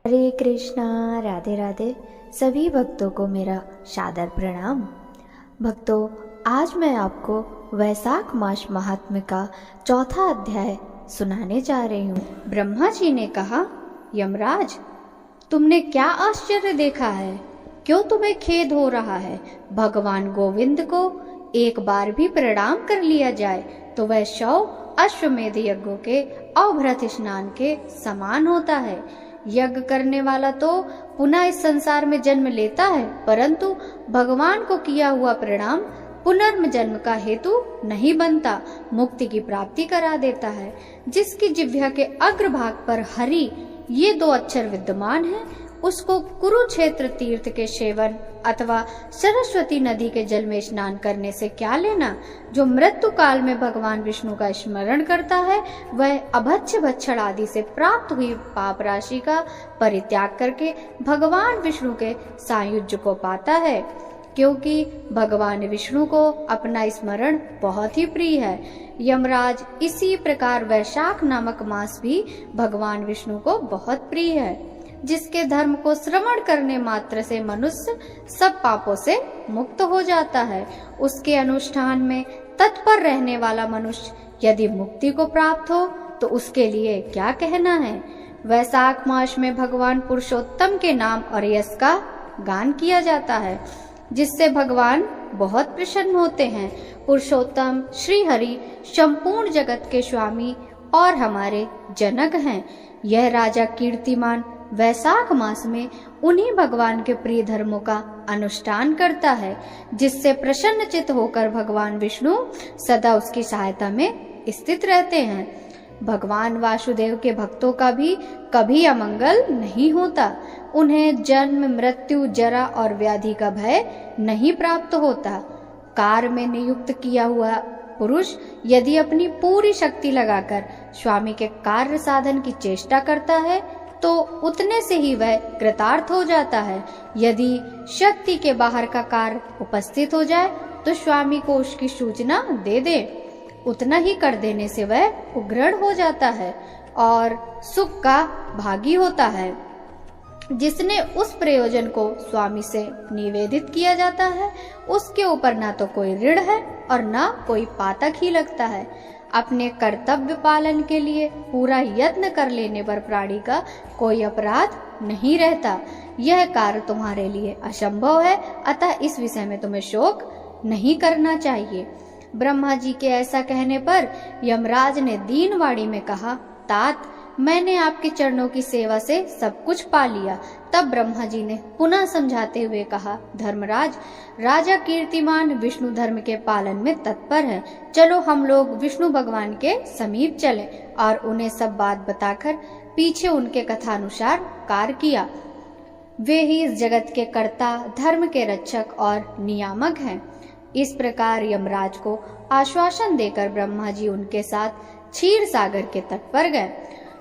हरे कृष्णा, राधे राधे। सभी भक्तों को मेरा सादर प्रणाम। भक्तों, आज मैं आपको वैशाख मास महात्म्य का चौथा अध्याय सुनाने जा रही हूँ। ब्रह्मा जी ने कहा, यमराज, तुमने क्या आश्चर्य देखा है? क्यों तुम्हें खेद हो रहा है? भगवान गोविंद को एक बार भी प्रणाम कर लिया जाए तो वह 100 अश्वमेध यज्ञों के अभ्रत स्नान के समान होता है। यज्ञ करने वाला तो पुनः इस संसार में जन्म लेता है, परंतु भगवान को किया हुआ प्रणाम पुनर्जन्म का हेतु नहीं बनता, मुक्ति की प्राप्ति करा देता है। जिसकी जिह्वा के अग्रभाग पर हरि ये 2 अक्षर विद्यमान हैं, उसको कुरुक्षेत्र तीर्थ के सेवन अथवा सरस्वती नदी के जल में स्नान करने से क्या लेना? जो मृत्यु काल में भगवान विष्णु का स्मरण करता है, वह अभक्ष्य भक्षण आदि से प्राप्त हुई पाप राशि का परित्याग करके भगवान विष्णु के सायुज्य को पाता है, क्योंकि भगवान विष्णु को अपना स्मरण बहुत ही प्रिय है। यमराज, इसी प्रकार वैशाख नामक मास भी भगवान विष्णु को बहुत प्रिय है, जिसके धर्म को श्रवण करने मात्र से मनुष्य सब पापों से मुक्त हो जाता है। उसके अनुष्ठान में तत्पर रहने वाला मनुष्य यदि मुक्ति को प्राप्त हो तो उसके लिए क्या कहना है। वैशाख मास में भगवान पुरुषोत्तम के नाम और यश का गान किया जाता है, जिससे भगवान बहुत प्रसन्न होते हैं। पुरुषोत्तम श्री हरि संपूर्ण जगत के स्वामी और हमारे जनक हैं। यह राजा कीर्तिमान वैशाख मास में उन्हीं भगवान के प्रिय धर्मों का अनुष्ठान करता है, जिससे प्रसन्न चित्त होकर भगवान विष्णु सदा उसकी सहायता में स्थित रहते हैं। भगवान वासुदेव के भक्तों का भी कभी अमंगल नहीं होता। उन्हें जन्म, मृत्यु, जरा और व्याधि का भय नहीं प्राप्त होता। कार्य में नियुक्त किया हुआ पुरुष यदि अपनी पूरी शक्ति लगाकर स्वामी के कार्य साधन की चेष्टा करता है तो उतने से ही वह कृतार्थ हो जाता है। यदि शक्ति के बाहर का कार्य उपस्थित हो जाए तो स्वामी को उसकी सूचना दे दे, उतना ही कर देने से वह उग्र हो जाता है और सुख का भागी होता है। जिसने उस प्रयोजन को स्वामी से निवेदित किया जाता है, उसके ऊपर ना तो कोई ऋण है और ना कोई पातक ही लगता है। अपने कर्तव्य पालन के लिए पूरा यत्न कर लेने पर प्राणी का कोई अपराध नहीं रहता। यह कार्य तुम्हारे लिए असंभव है, अतः इस विषय में तुम्हें शोक नहीं करना चाहिए। ब्रह्मा जी के ऐसा कहने पर यमराज ने दीनवाणी में कहा, तात, मैंने आपके चरणों की सेवा से सब कुछ पा लिया। तब ब्रह्मा जी ने पुनः समझाते हुए कहा, धर्मराज, राजा कीर्तिमान विष्णु धर्म के पालन में तत्पर है। चलो हम लोग विष्णु भगवान के समीप चलें और उन्हें सब बात बताकर पीछे उनके कथानुसार कार्य किया। वे ही इस जगत के कर्ता, धर्म के रक्षक और नियामक हैं। इस प्रकार यमराज को आश्वासन देकर ब्रह्मा जी उनके साथ क्षीर सागर के तट पर गए।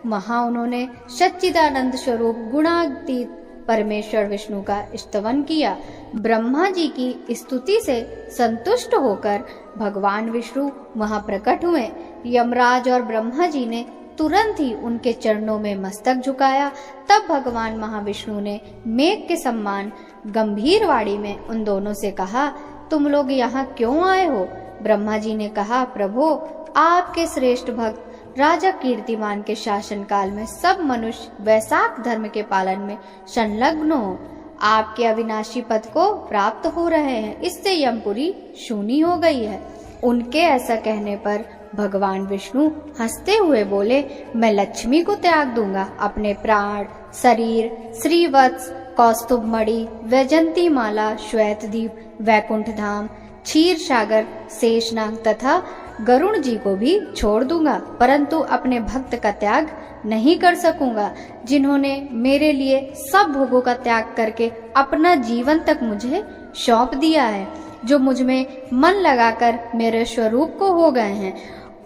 वहां उन्होंने सच्चिदानंद स्वरूप गुणातीत परमेश्वर विष्णु का स्तवन किया। ब्रह्मा जी की स्तुति से संतुष्ट होकर भगवान विष्णु वहां प्रकट हुए। यमराज और ब्रह्मा जी ने तुरंत ही उनके चरणों में मस्तक झुकाया। तब भगवान महाविष्णु ने मेघ के समान गंभीर वाणी में उन दोनों से कहा, तुम लोग यहाँ क्यों आए हो? ब्रह्मा जी ने कहा, प्रभु, आपके श्रेष्ठ भक्त राजा कीर्तिमान के शासन काल में सब मनुष्य वैशाख धर्म के पालन में संलग्न हो। आपके अविनाशी पद को प्राप्त हो रहे हैं, इससे यमपुरी शूनी हो गई है। उनके ऐसा कहने पर भगवान विष्णु हंसते हुए बोले, मैं लक्ष्मी को त्याग दूंगा। अपने प्राण, शरीर, श्रीवत्स, कौस्तुभ मणि, वैजंती माला, श्वेतदीप, वैकुंठ धाम, क्षीर सागर, शेषनाग तथा गरुण जी को भी छोड़ दूंगा, परंतु अपने भक्त का त्याग नहीं कर सकूंगा, जिन्होंने मेरे लिए सब भोगों का त्याग करके अपना जीवन तक मुझे सौंप दिया है, जो मुझ में मन लगाकर मेरे स्वरूप को हो गए हैं।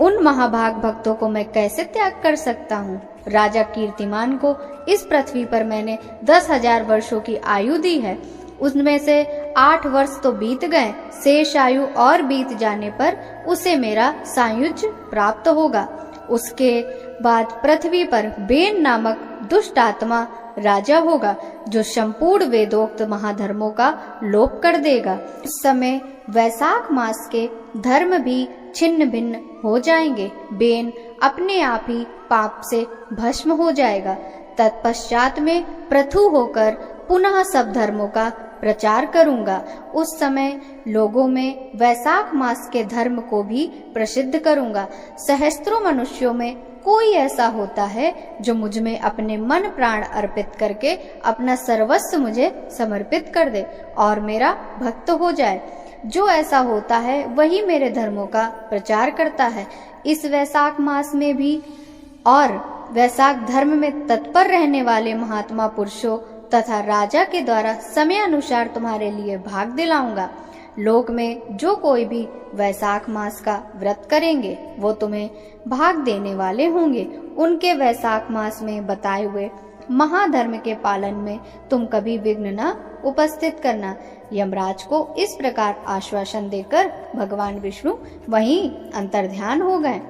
उन महाभाग भक्तों को मैं कैसे त्याग कर सकता हूँ? राजा कीर्तिमान को इस पृथ्वी पर मैंने 10,000 वर्षों की आयु दी है, उसमें से 8 वर्ष तो बीत गए। शेष आयु और बीत जाने पर उसे मेरा सायुज्य प्राप्त होगा। उसके बाद पृथ्वी पर बेन नामक दुष्ट आत्मा राजा होगा जो संपूर्ण वेदोक्त महाधर्मों का लोप कर देगा। उस समय वैशाख मास के धर्म भी छिन्न भिन्न हो जाएंगे। बेन अपने आप ही पाप से भस्म हो जाएगा। तत्पश्चात में पृथु होकर पुनः सब धर्मों का प्रचार करूंगा। उस समय लोगों में वैशाख मास के धर्म को भी प्रसिद्ध करूंगा। सहस्त्रों मनुष्यों में कोई ऐसा होता है जो मुझ में अपने मन प्राण अर्पित करके अपना सर्वस्व मुझे समर्पित कर दे और मेरा भक्त हो जाए। जो ऐसा होता है वही मेरे धर्मों का प्रचार करता है। इस वैशाख मास में भी और वैशाख धर्म में तत्पर रहने वाले महात्मा पुरुषों तथा राजा के द्वारा समय अनुसार तुम्हारे लिए भाग दिलाऊंगा। लोक में जो कोई भी वैशाख मास का व्रत करेंगे वो तुम्हें भाग देने वाले होंगे। उनके वैशाख मास में बताए हुए महाधर्म के पालन में तुम कभी विघ्न न उपस्थित करना। यमराज को इस प्रकार आश्वासन देकर भगवान विष्णु वहीं अंतर्ध्यान हो गए।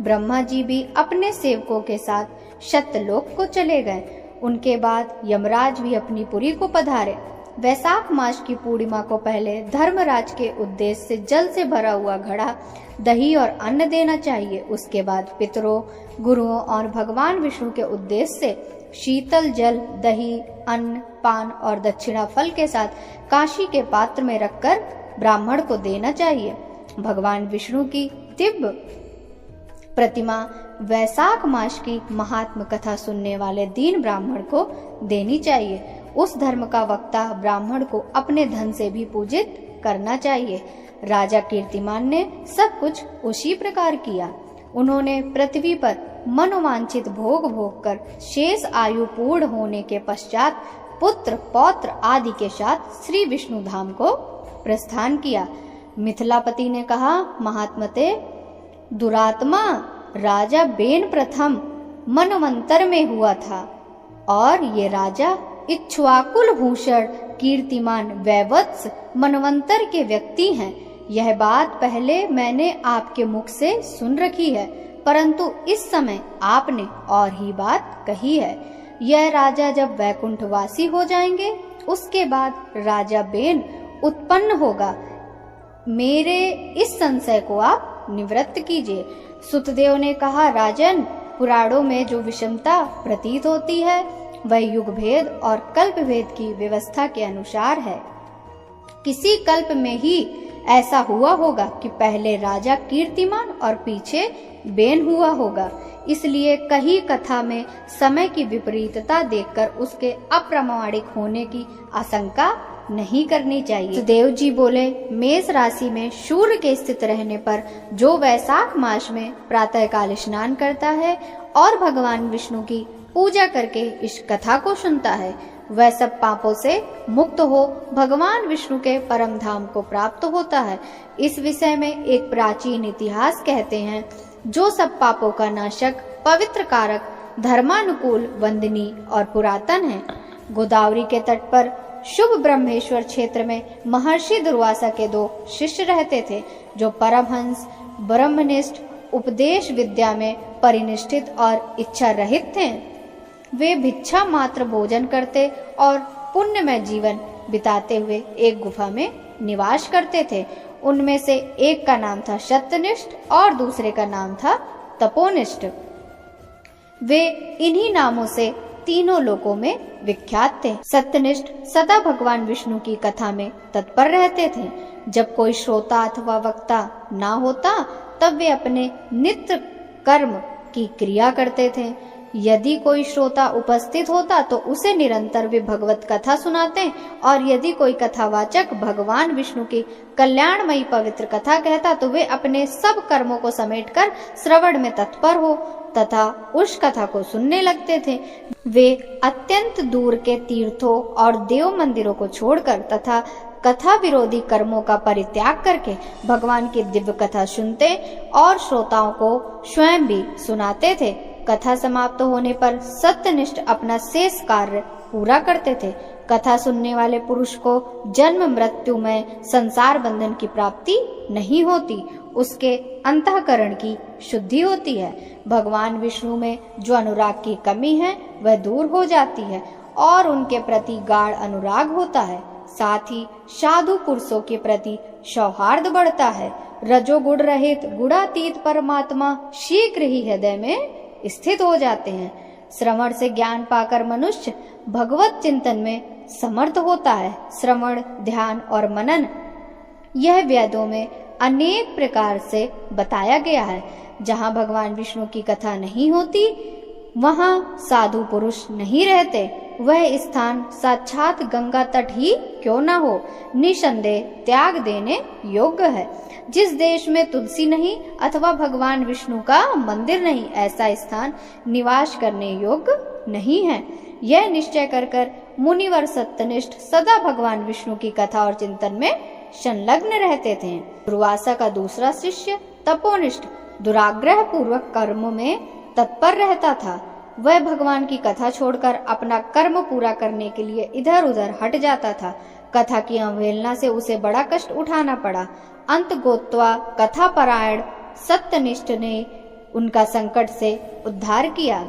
ब्रह्मा जी भी अपने सेवकों के साथ सत्यलोक को चले गए। उनके बाद यमराज भी अपनी पुरी को पधारे। वैशाख मास की पूर्णिमा को पहले धर्मराज के उद्देश्य से जल से भरा हुआ घड़ा, दही और अन्न देना चाहिए। उसके बाद पितरों, गुरुओं और भगवान विष्णु के उद्देश्य से शीतल जल, दही, अन्न, पान और दक्षिणा फल के साथ कांशी के पात्र में रखकर ब्राह्मण को देना चाहिए। भगवान विष्णु की दिव्य प्रतिमा वैशाख मास की महात्म कथा सुनने वाले दीन ब्राह्मण को देनी चाहिए। उस धर्म का वक्ता ब्राह्मण को अपने धन से भी पूजित करना चाहिए। राजा कीर्तिमान ने सब कुछ उसी प्रकार किया। उन्होंने पृथ्वी पर मनोवांछित भोग भोग कर शेष आयु पूर्ण होने के पश्चात पुत्र पौत्र आदि के साथ श्री विष्णु धाम को प्रस्थान किया। मिथिलापति ने कहा, महात्मते दुरात्मा राजा बेन प्रथम मनवंतर में हुआ था और ये राजा इक्ष्वाकुल भूषण कीर्तिमान वैवत्स मनवंतर के व्यक्ति हैं। यह बात पहले मैंने आपके मुख से सुन रखी है, परंतु इस समय आपने और ही बात कही है। यह राजा जब वैकुंठवासी हो जाएंगे उसके बाद राजा बेन उत्पन्न होगा। मेरे इस संशय को आप निवृत्त कीजिए। सुतदेव ने कहा, राजन, पुराणों में जो विषमता प्रतीत होती है वह युग भेद और कल्प भेद की व्यवस्था के अनुसार है। किसी कल्प में ही ऐसा हुआ होगा कि पहले राजा कीर्तिमान और पीछे बेन हुआ होगा। इसलिए कही कथा में समय की विपरीतता देखकर उसके अप्रामाणिक होने की आशंका नहीं करनी चाहिए। देव जी बोले, मेष राशि में सूर्य के स्थित रहने पर जो वैशाख मास में प्रातःकाल स्नान करता है और भगवान विष्णु की पूजा करके इस कथा को सुनता है वह सब पापों से मुक्त हो भगवान विष्णु के परम धाम को प्राप्त होता है। इस विषय में एक प्राचीन इतिहास कहते हैं, जो सब पापों का नाशक, पवित्र कारक, धर्मानुकूल, वंदनीय और पुरातन है। गोदावरी के तट पर शुभ ब्रह्मेश्वर क्षेत्र में महर्षि दुर्वासा के 2 शिष्य रहते थे, जो परमहंस, ब्रह्मनिष्ठ, उपदेश विद्या में परिनिष्ठित और इच्छा रहित थे। वे भिक्षा मात्र भोजन करते और पुण्यमय जीवन बिताते हुए एक गुफा में निवास करते थे। उनमें से एक का नाम था सत्यनिष्ठ और दूसरे का नाम था तपोनिष्ठ। वे इन्हीं नामों से तीनों लोकों में विख्यात थे। सत्यनिष्ठ सदा भगवान विष्णु की कथा में तत्पर रहते थे। जब कोई श्रोता अथवा वक्ता ना होता तब वे अपने नित्य कर्म की क्रिया करते थे। यदि कोई श्रोता उपस्थित होता तो उसे निरंतर वे भगवत कथा सुनाते और यदि कोई कथावाचक भगवान विष्णु की कल्याणमयी पवित्र कथा कहता तो वे अपने सब कर्मों को समेटकर श्रवण में तत्पर हो तथा उस कथा को सुनने लगते थे। वे अत्यंत दूर के तीर्थों और देव मंदिरों को छोड़कर तथा कथा विरोधी कर्मों का परित्याग करके भगवान की दिव्य कथा सुनते और श्रोताओं को स्वयं भी सुनाते थे। कथा समाप्त होने पर सत्यनिष्ठ अपना शेष कार्य पूरा करते थे। कथा सुनने वाले पुरुष को जन्म मृत्यु में संसार बंधन की प्राप्ति नहीं होती, उसके अंतःकरण की शुद्धि होती है। भगवान विष्णु में जो अनुराग की कमी है वह दूर हो जाती है और उनके प्रति गाढ़ अनुराग होता है। साथ ही साधु पुरुषों के प्रति सौहार्द बढ़ता है। रजोगुण रहित गुणातीत परमात्मा शीघ्र ही हृदय में स्थित हो जाते हैं। श्रवण से ज्ञान पाकर मनुष्य भगवत चिंतन में समर्थ होता है। श्रवण, ध्यान और मनन यह वेदों में अनेक प्रकार से बताया गया है। जहाँ भगवान विष्णु की कथा नहीं होती वहाँ साधु पुरुष नहीं रहते। वह स्थान साक्षात गंगा तट ही क्यों न हो, निसंदेह त्याग देने योग्य है। जिस देश में तुलसी नहीं अथवा भगवान विष्णु का मंदिर नहीं, ऐसा स्थान निवास करने योग्य नहीं है। यह निश्चय कर मुनिवर सत्यनिष्ठ सदा भगवान विष्णु की कथा और चिंतन में संलग्न रहते थे। दुर्वासा का दूसरा शिष्य तपोनिष्ठ दुराग्रह पूर्वक कर्मों में तत्पर रहता था। वह भगवान की कथा छोड़कर अपना कर्म पूरा करने के लिए इधर उधर हट जाता था। कथा की अवहेलना से उसे बड़ा कष्ट उठाना पड़ा। अंत गोत्वा कथा परायण सत्यनिष्ठ ने उनका संकट से उद्धार किया।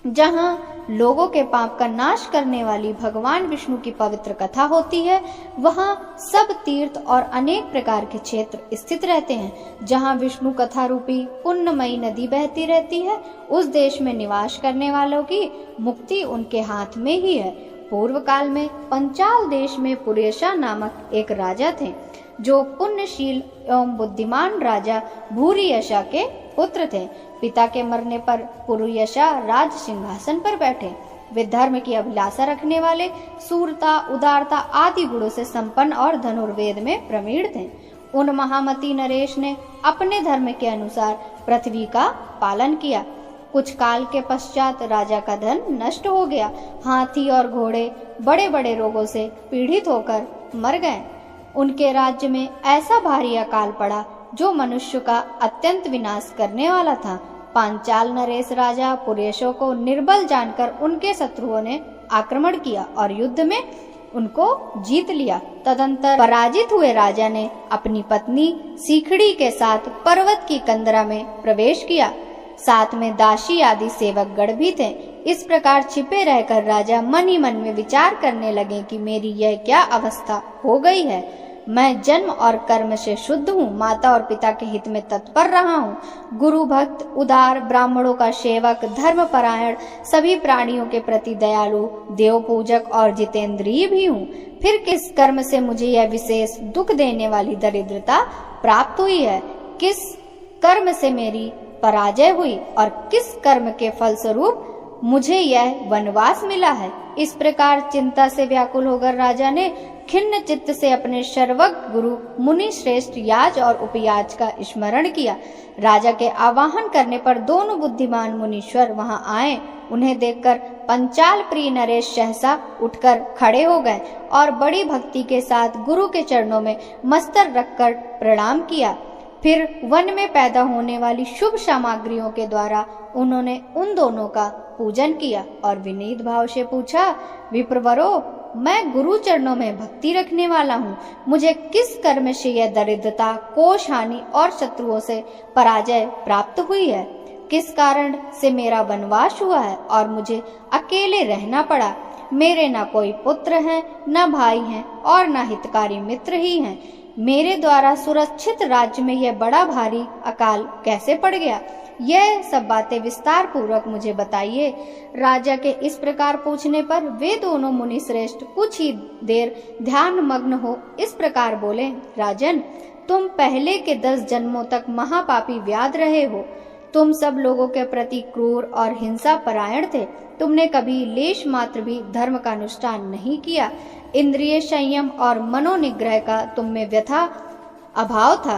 जहाँ लोगों के पाप का नाश करने वाली भगवान विष्णु की पवित्र कथा होती है, वहाँ सब तीर्थ और अनेक प्रकार के क्षेत्र स्थित रहते हैं। जहाँ विष्णु कथा रूपी पुण्यमयी नदी बहती रहती है, उस देश में निवास करने वालों की मुक्ति उनके हाथ में ही है। पूर्व काल में पंचाल देश में पुरेशा नामक एक राजा थे, जो पुण्यशील एवं बुद्धिमान राजा भूरियशा के पुत्र थे। पिता के मरने पर पुरुयशा राज सिंहासन पर बैठे। वे धर्म की अभिलाषा रखने वाले, सूरता, उदारता आदि गुणों से संपन्न और धनुर्वेद में प्रवीण थे। उन महामती नरेश ने अपने धर्म के अनुसार पृथ्वी का पालन किया। कुछ काल के पश्चात राजा का धन नष्ट हो गया। हाथी और घोड़े बड़े बड़े रोगों से पीड़ित होकर मर गए। उनके राज्य में ऐसा भारी अकाल पड़ा जो मनुष्य का अत्यंत विनाश करने वाला था। पांचाल नरेश राजा पुरेशों को निर्बल जानकर उनके शत्रुओं ने आक्रमण किया और युद्ध में उनको जीत लिया। तदंतर पराजित हुए राजा ने अपनी पत्नी सीखड़ी के साथ पर्वत की कंदरा में प्रवेश किया। साथ में दासी आदि सेवक गण भी थे। इस प्रकार छिपे रहकर राजा मन ही मन में विचार करने लगे कि मेरी यह क्या अवस्था हो गई है। मैं जन्म और कर्म से शुद्ध हूँ, माता और पिता के हित में तत्पर रहा हूँ, गुरु भक्त, उदार, ब्राह्मणों का सेवक, धर्म परायण, सभी प्राणियों के प्रति दयालु, देव पूजक और जितेंद्रिय भी हूँ। फिर किस कर्म से मुझे यह विशेष दुख देने वाली दरिद्रता प्राप्त हुई है? किस कर्म से मेरी पराजय हुई और किस कर्म के फलस्वरूप मुझे यह वनवास मिला है? इस प्रकार चिंता से व्याकुल होकर राजा ने खिन्न चित्त से अपने सर्वज्ञ गुरु मुनि श्रेष्ठ याज और उपयाज का स्मरण किया। राजा के आवाहन करने पर दोनों बुद्धिमान मुनीश्वर वहां आए। उन्हें देखकर पंचाल प्रिय नरेश सहसा उठकर खड़े हो गए और बड़ी भक्ति के साथ गुरु के चरणों में मस्तक रखकर प्रणाम किया। फिर वन में पैदा होने वाली शुभ सामग्रियों के द्वारा उन्होंने उन दोनों का पूजन किया और विनीत भाव से पूछा, विप्रवरो, मैं गुरु चरणों में भक्ति रखने वाला हूँ। मुझे किस कर्म से यह दरिद्रता, कोष हानि और शत्रुओं से पराजय प्राप्त हुई है? किस कारण से मेरा वनवास हुआ है और मुझे अकेले रहना पड़ा? मेरे न कोई पुत्र हैं, न भाई हैं और न हितकारी मित्र ही हैं। मेरे द्वारा सुरक्षित राज्य में यह बड़ा भारी अकाल कैसे पड़ गया? यह सब बातें विस्तार पूर्वक मुझे बताइए। राजा के इस प्रकार पूछने पर वे दोनों मुनि श्रेष्ठ कुछ ही देर ध्यान मग्न हो इस प्रकार बोले, राजन, तुम पहले के 10 जन्मों तक महापापी व्याध रहे हो। तुम सब लोगों के प्रति क्रूर और हिंसा परायण थे। तुमने कभी लेश मात्र भी धर्म का अनुष्ठान नहीं किया। इंद्रिय संयम और मनोनिग्रह का तुम में व्यथा अभाव था।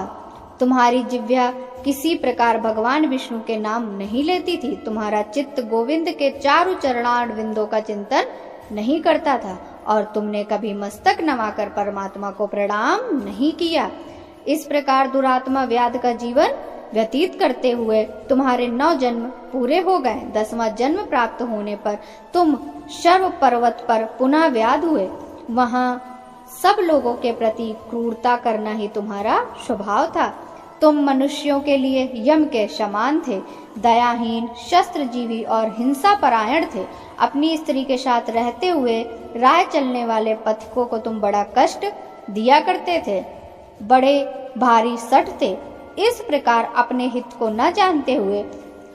तुम्हारी जिह्वा किसी प्रकार भगवान विष्णु के नाम नहीं लेती थी। तुम्हारा चित्त गोविंद के चारु चरणार विंदों का चिंतन नहीं करता था और तुमने कभी मस्तक नवाकर परमात्मा को प्रणाम नहीं किया। इस प्रकार दुरात्मा व्याध का जीवन व्यतीत करते हुए तुम्हारे 9 जन्म पूरे हो गए। 10वां जन्म प्राप्त होने पर तुम शर्व पर्वत पर पुनः व्याध हुए। वहां सब लोगों के प्रति क्रूरता करना ही तुम्हारा स्वभाव था। तुम मनुष्यों के लिए यम के समान थे, दयाहीन, शस्त्रजीवी और हिंसा परायण थे। अपनी स्त्री के साथ रहते हुए राह चलने वाले पथिकों को तुम बड़ा कष्ट दिया करते थे, बड़े भारी सठ थे। इस प्रकार अपने हित को न जानते हुए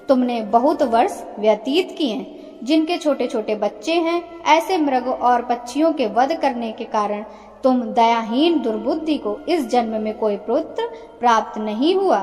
तुमने बहुत वर्ष व्यतीत किए। जिनके छोटे छोटे बच्चे हैं, ऐसे मृग और पक्षियों के वध करने के कारण तुम दयाहीन दुर्बुद्धि को इस जन्म में कोई पुत्र प्राप्त नहीं हुआ।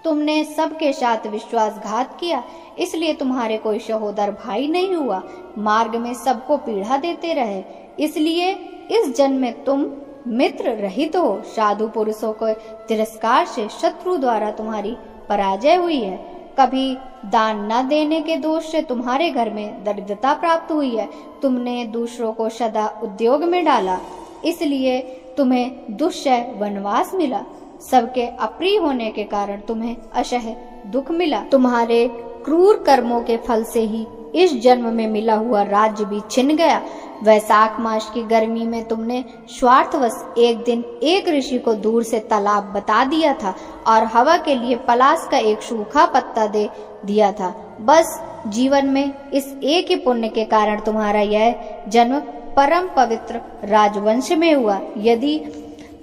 तुमने सबके साथ विश्वासघात किया, इसलिए तुम्हारे कोई सहोदर भाई नहीं हुआ। मार्ग में सबको पीड़ा देते रहे, इसलिए इस जन्म में तुम मित्र रहित हो। साधु पुरुषों के तिरस्कार से शत्रु द्वारा तुम्हारी पराजय हुई है। कभी दान न देने के दोष से तुम्हारे घर में दरिद्रता प्राप्त हुई है। तुमने दूसरों को सदा उद्योग में डाला, इसलिए तुम्हें दुष्सह वनवास मिला। सबके अप्रिय होने के कारण तुम्हें असह्य दुख मिला। तुम्हारे क्रूर कर्मों के फल से ही इस जन्म में मिला हुआ राज्य भी छिन गया। वैशाख मास की गर्मी में तुमने स्वार्थवश एक दिन एक ऋषि को दूर से तालाब बता दिया था और हवा के लिए पलाश का एक सूखा पत्ता दे दिया था। बस जीवन में इस एक ही पुण्य के कारण तुम्हारा यह जन्म परम पवित्र राजवंश में हुआ। यदि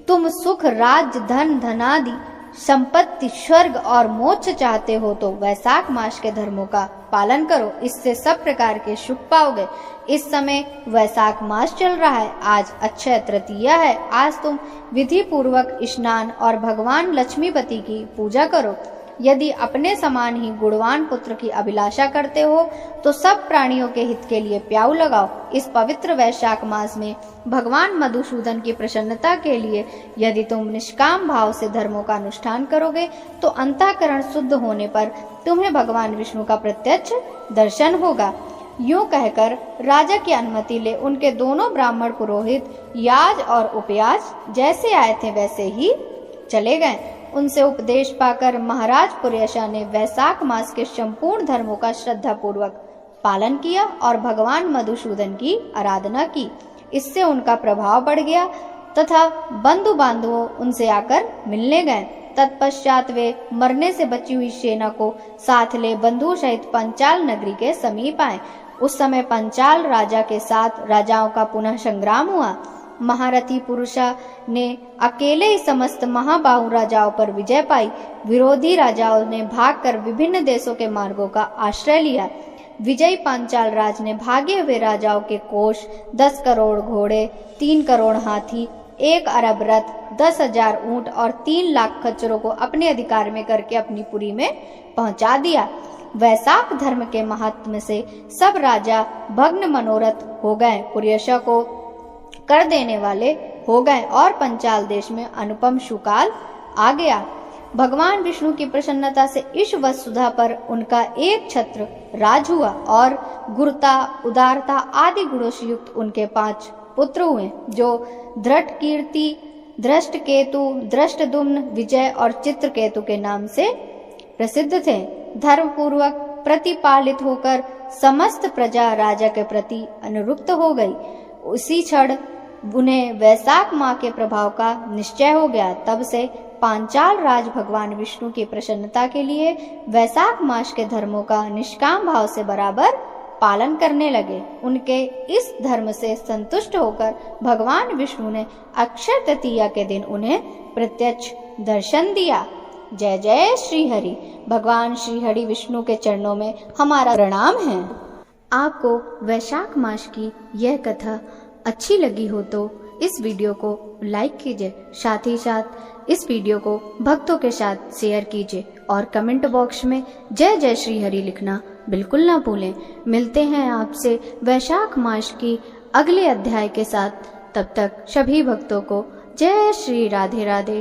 तुम सुख, राज्य, धन, धनादि संपत्ति, स्वर्ग और मोक्ष चाहते हो तो वैशाख मास के धर्मों का पालन करो, इससे सब प्रकार के सुख पाओगे। इस समय वैशाख मास चल रहा है। आज अक्षय तृतीया है। आज तुम विधि पूर्वक स्नान और भगवान लक्ष्मीपति की पूजा करो। यदि अपने समान ही गुणवान पुत्र की अभिलाषा करते हो तो सब प्राणियों के हित के लिए प्याऊ लगाओ। इस पवित्र वैशाख मास में भगवान मधुसूदन की प्रसन्नता के लिए यदि तुम निष्काम भाव से धर्मों का अनुष्ठान करोगे तो अंतःकरण शुद्ध होने पर तुम्हें भगवान विष्णु का प्रत्यक्ष दर्शन होगा। यूं कहकर राजा की अनुमति ले उनके दोनों ब्राह्मण पुरोहित याज और उपयाज जैसे आए थे वैसे ही चले गए। उनसे उपदेश पाकर महाराज पुर्यशा ने वैशाख मास के संपूर्ण धर्मों का श्रद्धा पूर्वक पालन किया और भगवान मधुसूदन की आराधना की। इससे उनका प्रभाव बढ़ गया तथा बंधु बांधवों उनसे आकर मिलने गए। तत्पश्चात वे मरने से बची हुई सेना को साथ ले बंधु सहित पंचाल नगरी के समीप आए। उस समय पंचाल राजा के साथ राजाओं का पुनः संग्राम हुआ। महारथी पुरुषा ने अकेले ही समस्त महाबाहु राजाओं पर विजय पाई। विरोधी राजाओं ने भागकर विभिन्न देशों के मार्गों का आश्रय लिया। विजयी पांचाल राज ने भागे हुए राजाओं के कोष, 10 करोड़ घोड़े, 3 करोड़ हाथी, 1 अरब रथ, 10,000 ऊंट और 3 लाख खच्चरों को अपने अधिकार में करके अपनी पुरी में पहुंचा दिया। वैशाख धर्म के महात्म से सब राजा भग्न मनोरथ हो गए, पुर्यशा को कर देने वाले हो गए और पंचाल देश में अनुपम सुकाल आ गया। भगवान विष्णु की प्रसन्नता से इस वसुधा पर उनका एक छत्र राज हुआ और गुरुता, उदारता आदि गुणों से युक्त उनके 5 पुत्र हुए, जो धृष्टकीर्ति, धृष्टकेतु, धृष्टद्युम्न, विजय और चित्रकेतु के नाम से प्रसिद्ध थे। धर्म पूर्वक प्रतिपालित होकर समस्त प्रजा राजा के प्रति अनुरुक्त हो गई। उसी क्षण उन्हें वैशाख माह के प्रभाव का निश्चय हो गया। तब से पांचाल राज भगवान विष्णु की प्रसन्नता के लिए वैशाख मास के धर्मों का निष्काम भाव से बराबर पालन करने लगे। उनके इस धर्म से संतुष्ट होकर भगवान विष्णु ने अक्षय तृतीया के दिन उन्हें प्रत्यक्ष दर्शन दिया। जय जय श्री हरि। भगवान श्री हरि विष्णु के चरणों में हमारा प्रणाम है। आपको वैशाख मास की यह कथा अच्छी लगी हो तो इस वीडियो को लाइक कीजिए, साथ ही साथ इस वीडियो को भक्तों के साथ शेयर कीजिए और कमेंट बॉक्स में जय जय श्री हरि लिखना बिल्कुल ना भूलें। मिलते हैं आपसे वैशाख मास की अगले अध्याय के साथ। तब तक सभी भक्तों को जय श्री राधे राधे।